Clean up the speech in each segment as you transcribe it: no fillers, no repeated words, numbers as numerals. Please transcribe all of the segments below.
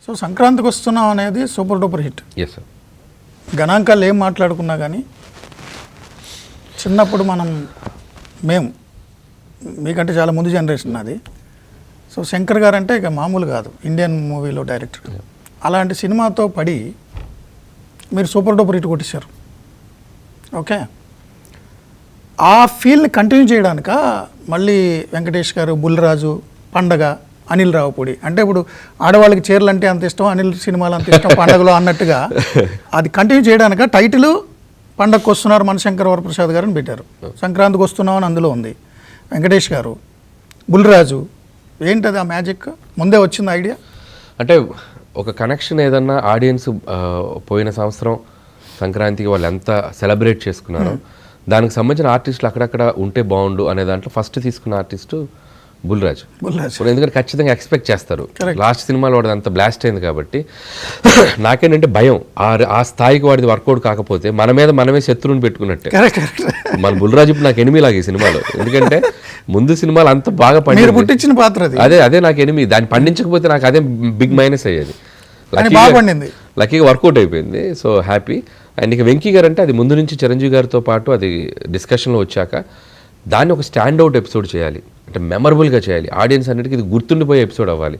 So సంక్రాంతికి వస్తున్నాం అనేది super duper hit. Yes sir. గణాంకాలు ఏం మాట్లాడుకున్నా కానీ చిన్నప్పుడు మేము మీకంటే చాలా ముందు జనరేషన్ అది. సో శంకర్ గారు అంటే ఇక మామూలు కాదు, ఇండియన్ మూవీలో డైరెక్టర్. అలాంటి సినిమాతో పడి మీరు సూపర్ డూపర్ హిట్ కొట్టేశారు. ఓకే, ఆ ఫీల్ని కంటిన్యూ చేయడానిక మళ్ళీ వెంకటేష్ గారు, బుల్లిరాజు, పండగ, అనిల్ రావుపూడి అంటే ఇప్పుడు ఆడవాళ్ళకి చీరలు అంటే అంత ఇష్టం, అనిల్ సినిమాలు అంత ఇష్టం పండగలో అన్నట్టుగా అది కంటిన్యూ చేయడానిక టైటిల్ పండగకు వస్తున్నారు మనశంకర్ వరప్రసాద్ గారు అని పెట్టారు. సంక్రాంతికి వస్తున్నాం అని అందులో ఉంది. వెంకటేష్ గారు, బుల్లిరాజు, ఏంటది ఆ మ్యాజిక్? ముందే వచ్చింది ఐడియా? అంటే ఒక కనెక్షన్ ఏదన్నా ఆడియన్స్ పోయిన సంవత్సరం సంక్రాంతికి వాళ్ళు ఎంత సెలబ్రేట్ చేసుకున్నారో దానికి సంబంధించిన ఆర్టిస్టులు అక్కడక్కడ ఉంటే బాగుండు అనే దాంట్లో ఫస్ట్ తీసుకున్న ఆర్టిస్టు బుల్లిరాజు. ఎందుకంటే ఖచ్చితంగా ఎక్స్పెక్ట్ చేస్తారు. లాస్ట్ సినిమాలో వాడిది అంత బ్లాస్ట్ అయింది కాబట్టి నాకేంటంటే భయం, ఆ స్థాయికి వాడిది వర్కౌట్ కాకపోతే మన మీద మనమే శత్రువుని పెట్టుకున్నట్టే. మన బుల్లిరాజు ఇప్పుడు నాకు ఎనిమి లాగా ఈ సినిమాలో, ఎందుకంటే ముందు సినిమాలు అంత బాగా పుట్టించిన పాత్ర అదే నాకు ఎనిమి. దాన్ని పండించకపోతే నాకు అదే బిగ్ మైనస్ అయ్యేది. లక్కీగా వర్కౌట్ అయిపోయింది. So happy. అండ్ ఇక వెంకీ గారు అంటే అది ముందు నుంచి చిరంజీవి గారితో పాటు అది డిస్కషన్లో వచ్చాక దాన్ని ఒక స్టాండ్ అవుట్ ఎపిసోడ్ చేయాలి, అంటే మెమరబుల్గా చేయాలి, ఆడియన్స్ అన్నిటికీ ఇది గుర్తుండిపోయే ఎపిసోడ్ అవ్వాలి.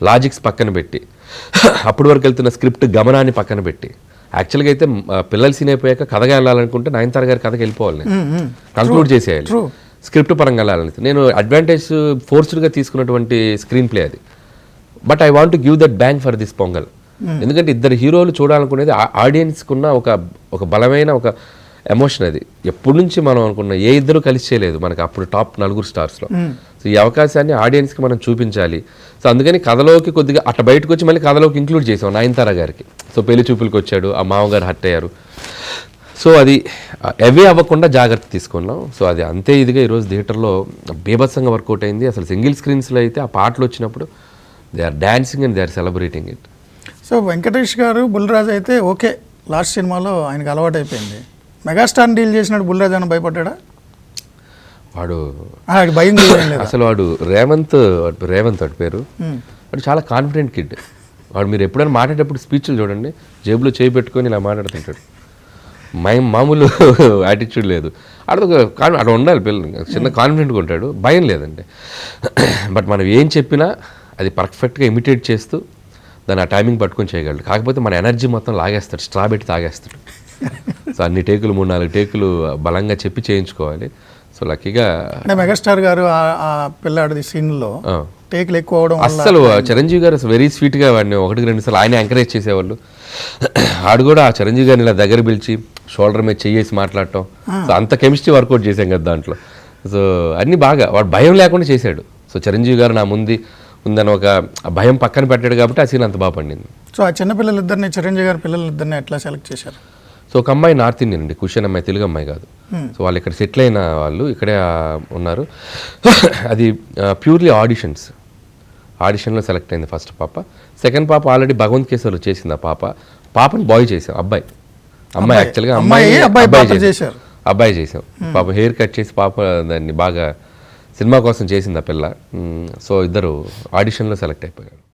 లాజిక్స్ పక్కన పెట్టి, అప్పటి వరకు వెళ్తున్న స్క్రిప్ట్ గమనాన్ని పక్కన పెట్టి, యాక్చువల్గా అయితే పిల్లలు సీన్ అయిపోయాక కథగా వెళ్ళాలనుకుంటే నయనతార గారి కథకి వెళ్ళిపోవాలి, కంక్లూడ్ చేసేయాలి, స్క్రిప్ట్ పరంగా వెళ్ళాలని. నేను అడ్వాంటేజ్ ఫోర్స్డ్గా తీసుకున్నటువంటి స్క్రీన్ ప్లే అది. But I want to give that bang for this pongal. ఎందుకంటే ఇద్దరు హీరోలు చూడాలనుకునేది ఆడియన్స్కి ఉన్న ఒక బలమైన ఒక ఎమోషన్. అది ఎప్పటి నుంచి మనం అనుకున్న ఏ ఇద్దరు కలిసి చేయలేదు మనకి అప్పుడు టాప్ 4 స్టార్స్లో. సో ఈ అవకాశాన్ని ఆడియన్స్కి మనం చూపించాలి. సో అందుకని కథలోకి కొద్దిగా అట్లా బయటకు వచ్చి మళ్ళీ కథలోకి ఇంక్లూడ్ చేసాం నయనతార గారికి. సో పెళ్లి చూపులకు వచ్చాడు, ఆ మామగారు హర్ట్ అయ్యారు. సో అది అవే అవ్వకుండా జాగ్రత్త తీసుకున్నాం. సో అది అంతే ఇదిగా ఈరోజు థియేటర్లో బీభత్సంగా వర్కౌట్ అయింది. అసలు సింగిల్ స్క్రీన్స్లో అయితే ఆ పాటలు వచ్చినప్పుడు they are dancing and they are celebrating it. So Venkatesh garu, Bulliraju అయితే ఓకే, లాస్ట్ సినిమాలో ఆయనకు అలవాటు అయిపోయింది. మెగాస్టార్ డీల్ చేసినాడు బుల్లిరాజు అని భయపడ్డా? వాడు భయం అసలు వాడు రేవంత్ వాడి పేరు, వాడు చాలా కాన్ఫిడెంట్ కిడ్. వాడు మీరు ఎప్పుడైనా మాట్లాడేటప్పుడు స్పీచ్లు చూడండి, జేబులో చేయి పెట్టుకొని ఇలా మాట్లాడుతుంటాడు. మామూలు యాటిట్యూడ్ లేదు. అక్కడ ఉండాలి పిల్లలు, చిన్న కాన్ఫిడెంట్గా ఉంటాడు, భయం లేదండి. బట్ మనం ఏం చెప్పినా అది పర్ఫెక్ట్గా ఇమిటేట్ చేస్తూ దాన్ని ఆ టైమింగ్ పట్టుకొని చేయగలడు. కాకపోతే మన ఎనర్జీ మొత్తం లాగేస్తాడు, స్ట్రా పెట్టి తాగేస్తాడు. సో అన్ని టేకులు 3-4 టేకులు బలంగా చెప్పి చేయించుకోవాలి. సో లక్కీగా మెగాస్టార్ గారు ఆ పిల్లాడి సీన్లో టేకులు ఎక్కువ అవడం అస్సలు చిరంజీవి గారు వెరీ స్వీట్గా వాడిని 1-2 సార్లు ఆయన ఎంకరేజ్ చేసేవాళ్ళు. ఆడు కూడా ఆ చిరంజీవి గారిని ఇలా దగ్గర పిలిచి షోల్డర్ మీద చెయ్యేసి మాట్లాడటం, సో అంత కెమిస్ట్రీ వర్కౌట్ చేశాం కదా దాంట్లో. సో అన్నీ బాగా వాడు భయం లేకుండా చేశాడు. సో చిరంజీవి గారు నా ఉందని ఒక భయం పక్కన పెట్టాడు కాబట్టి ఆ సీన్ అంత బాగా పండింది. సో ఆ చిన్నపిల్లలిద్దరిని, చిరంజీవి గారి పిల్లలిద్దరిని ఎట్లా సెలెక్ట్ చేశారు? సో ఒక అమ్మాయి నార్త్ ఇండియన్ అండి, కుషన్ అమ్మాయి, తెలుగు అమ్మాయి కాదు. సో వాళ్ళు ఇక్కడ సెటిల్ అయిన వాళ్ళు ఇక్కడే ఉన్నారు. అది ప్యూర్లీ ఆడిషన్లో సెలెక్ట్ అయింది ఫస్ట్ పాప. సెకండ్ పాప ఆల్రెడీ భగవంత్ కేసర్లో చేసింది. ఆ పాపని బాయ్ చేసాం, అమ్మాయి యాక్చువల్గా అబ్బాయి చేసాం. పాప హెయిర్ కట్ చేసి పాప దాన్ని బాగా సినిమా కోసం చేసింది ఆ పిల్ల. సో ఇద్దరు ఆడిషన్లో సెలెక్ట్ అయిపోయారు.